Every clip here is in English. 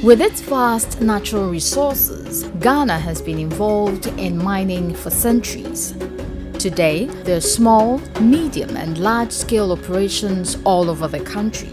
With its vast natural resources, Ghana has been involved in mining for centuries. Today, there are small, medium and large-scale operations all over the country.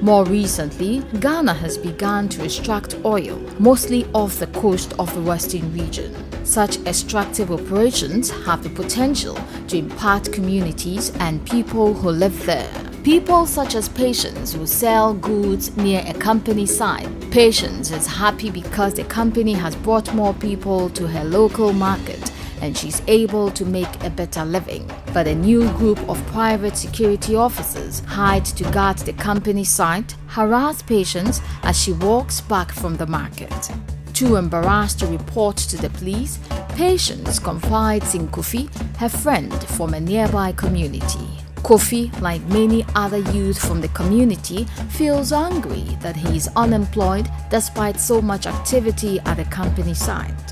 More recently, Ghana has begun to extract oil, mostly off the coast of the western region. Such extractive operations have the potential to impact communities and people who live there. People such as Patience who sell goods near a company site. Patience is happy because the company has brought more people to her local market and she's able to make a better living. But a new group of private security officers hired to guard the company site harass Patience as she walks back from the market. Too embarrassed to report to the police, Patience confides in Kofi, her friend from a nearby community. Kofi, like many other youth from the community, feels angry that he is unemployed despite so much activity at the company site.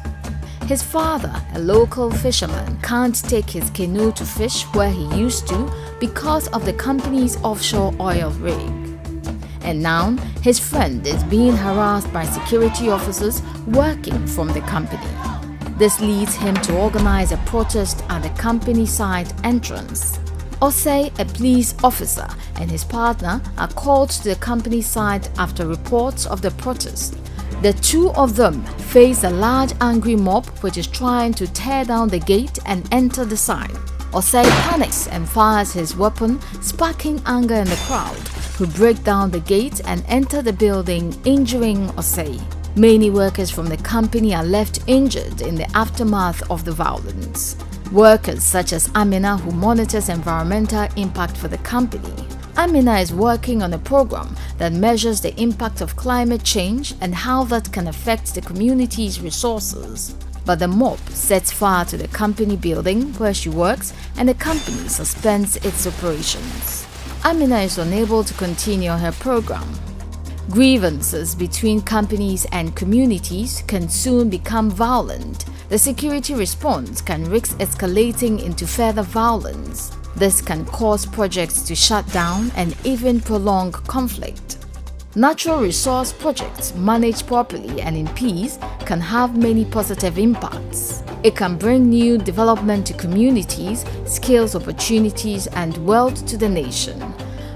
His father, a local fisherman, can't take his canoe to fish where he used to because of the company's offshore oil rig. And now, his friend is being harassed by security officers working from the company. This leads him to organize a protest at the company site entrance. Osei, a police officer, and his partner are called to the company site after reports of the protest. The two of them face a large angry mob which is trying to tear down the gate and enter the site. Osei panics and fires his weapon, sparking anger in the crowd, who break down the gate and enter the building, injuring Osei. Many workers from the company are left injured in the aftermath of the violence. Workers such as Amina, who monitors environmental impact for the company. Amina is working on a program that measures the impact of climate change and how that can affect the community's resources. But the mob sets fire to the company building where she works and the company suspends its operations. Amina is unable to continue her program. Grievances between companies and communities can soon become violent. The security response can risk escalating into further violence. This can cause projects to shut down and even prolong conflict. Natural resource projects managed properly and in peace can have many positive impacts. It can bring new development to communities, skills opportunities, and wealth to the nation.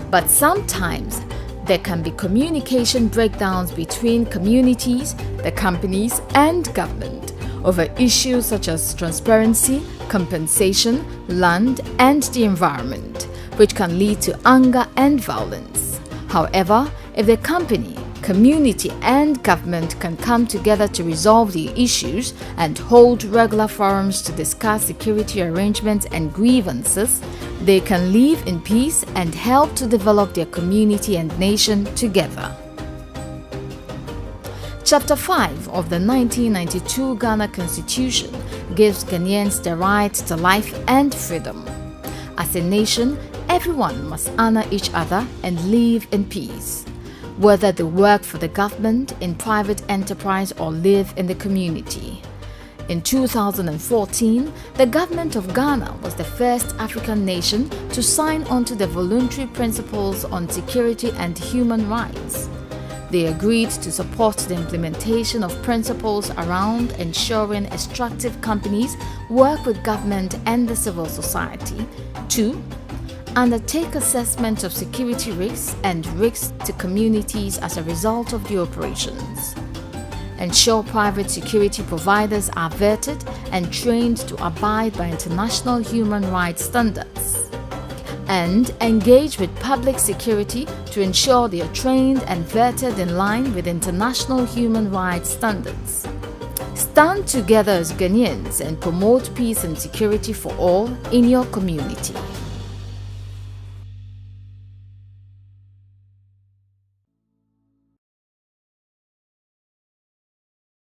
But sometimes, there can be communication breakdowns between communities, the companies, and government over issues such as transparency, compensation, land, and the environment, which can lead to anger and violence. However, if the company, community, and government can come together to resolve the issues and hold regular forums to discuss security arrangements and grievances, they can live in peace and help to develop their community and nation together. Chapter 5 of the 1992 Ghana Constitution gives Ghanaians the right to life and freedom. As a nation, everyone must honor each other and live in peace, whether they work for the government, in private enterprise, or live in the community. In 2014, the government of Ghana was the first African nation to sign on to the Voluntary Principles on Security and Human Rights. They agreed to support the implementation of principles around ensuring extractive companies work with government and the civil society. 2. Undertake assessment of security risks and risks to communities as a result of the operations. Ensure private security providers are vetted and trained to abide by international human rights standards. And engage with public security to ensure they are trained and vetted in line with international human rights standards. Stand together as Ghanaians and promote peace and security for all in your community.